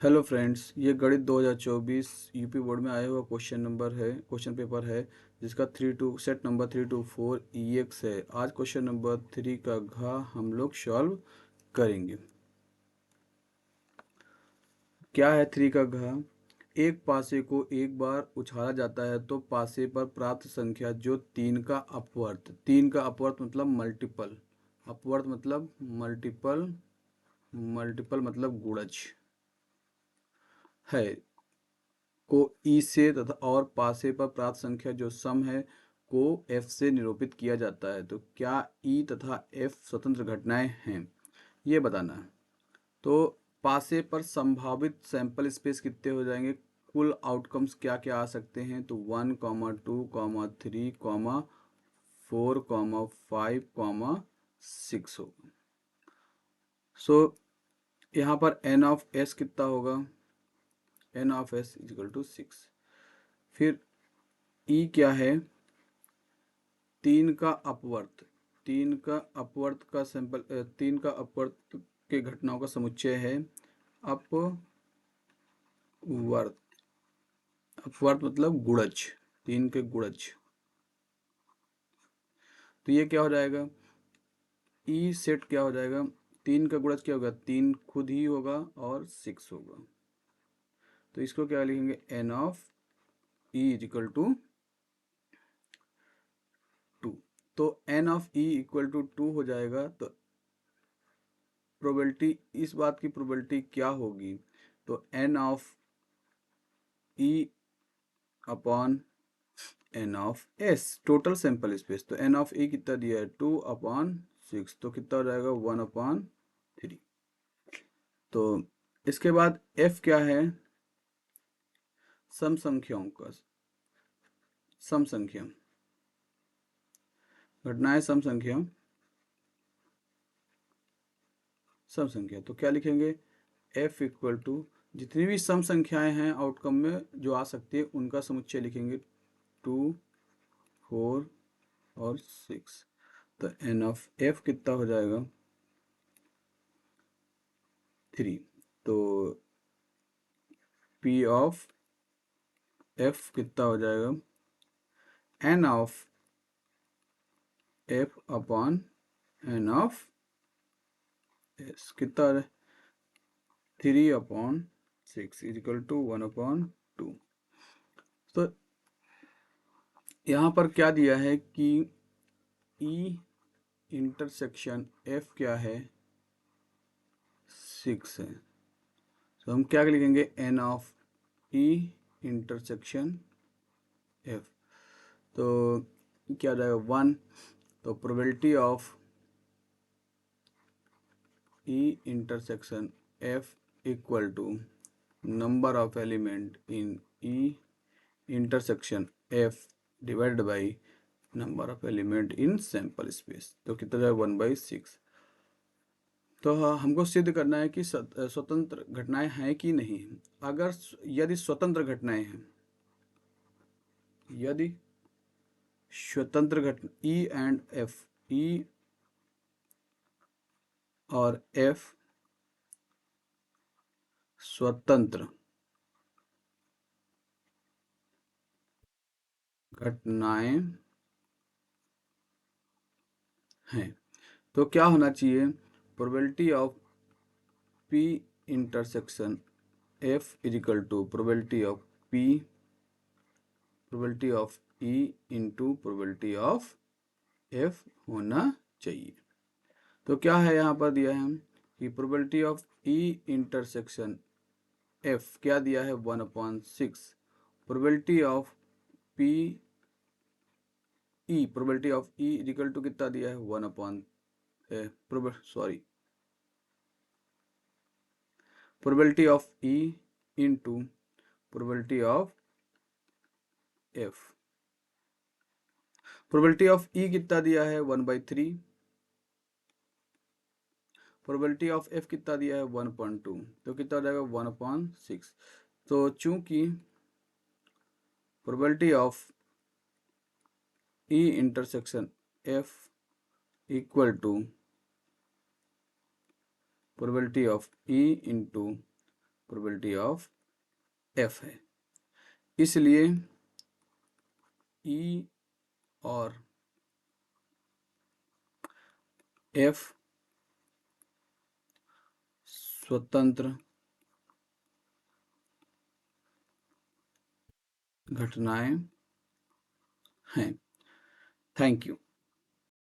Hello friends, ये गणित 2024 UP board में आया हुआ क्वेश्चन पेपर है जिसका 3 टू 4 है। आज क्वेश्चन नंबर 3 का घ हम लोग सॉल्व करेंगे। क्या है 3 का घ? एक पासे को एक बार उछाला जाता है तो पासे पर प्राप्त संख्या जो 3 का अपवर्त मतलब मल्टीपल, अपवर्त मतलब मल्टीपल, मल्टीपल मतलब गुणज है को ई से तथा और पासे पर प्राप्त संख्या जो सम है को एफ से निरूपित किया जाता है। तो क्या ई तथा एफ स्वतंत्र घटनाएं हैं, ये बताना है। तो पासे पर संभावित सैंपल स्पेस कितने हो जाएंगे, कुल आउटकम्स क्या क्या आ सकते हैं। तो 1, 2, 3, 4, 5, 6 सो यहाँ पर एन ऑफ एस कितना होगा, N of S equal to 6। फिर ई क्या है, 3 का अपवर्त, 3 का अपवर्त का सैंपल 3 का अपवर्त के घटनाओं का समुच्चय है अपवर्त, अपवर्त मतलब गुणज, 3 के गुणज। तो ये क्या हो जाएगा, ई सेट क्या हो जाएगा, 3 का गुणज क्या होगा, 3 खुद ही होगा और 6 होगा। तो इसको क्या लिखेंगे, N of E equal to 2। तो N of E equal to 2 हो जाएगा। तो प्रोबेबिलिटी, इस बात की प्रोबेबिलिटी क्या होगी, तो N of E upon N of S, total sample space. तो एन ऑफ ए कितना दिया है, 2/6, तो कितना हो जाएगा 1/3। तो इसके बाद एफ क्या है, सम संख्याओं का, सम संख्या, घटनाएं सम संख्या, सम संख्या। तो क्या लिखेंगे, एफ इक्वल टू जितनी भी सम संख्याएं हैं आउटकम में जो आ सकती है उनका समुच्चय लिखेंगे, 2, 4 और 6। तो एन ऑफ एफ कितना हो जाएगा, 3। तो पी ऑफ एफ कितना हो जाएगा, N of F upon N of S कितना है, 3/6 इजिकल टू 1/2। तो यहाँ पर क्या दिया है कि ई इंटरसेक्शन एफ क्या है, 6 है। तो हम क्या लिखेंगे, N of E intersection F. तो क्या हो जाएगा 1। तो probability of E intersection F equal to number of element in E intersection F divided by number of element in sample space. तो कितना जाएगा 1/6। तो हमको सिद्ध करना है कि स्वतंत्र घटनाएं हैं कि नहीं। अगर यदि स्वतंत्र घटनाएं हैं, यदि स्वतंत्र घटना ई एंड एफ, ई और एफ स्वतंत्र घटनाएं हैं, तो क्या होना चाहिए, probability of P intersection F equal to probability of P, probability of E into probability of F होना चाहिए। तो क्या है यहाँ पर दिया है कि probability of E intersection F क्या दिया है, 1/6। Probability of P E, probability of E equal to कितना दिया है, 1 sorry, probability of E into probability of F. Probability of E कितना दिया है, 1/3। प्रोबेबिलिटी ऑफ एफ कितना दिया है, 1/2। तो कितना हो जाएगा 1/6। तो चूंकि probability of E intersection F equal to probability of E into probability of F है। इसलिए ई और एफ स्वतंत्र घटनाएं हैं। Thank you.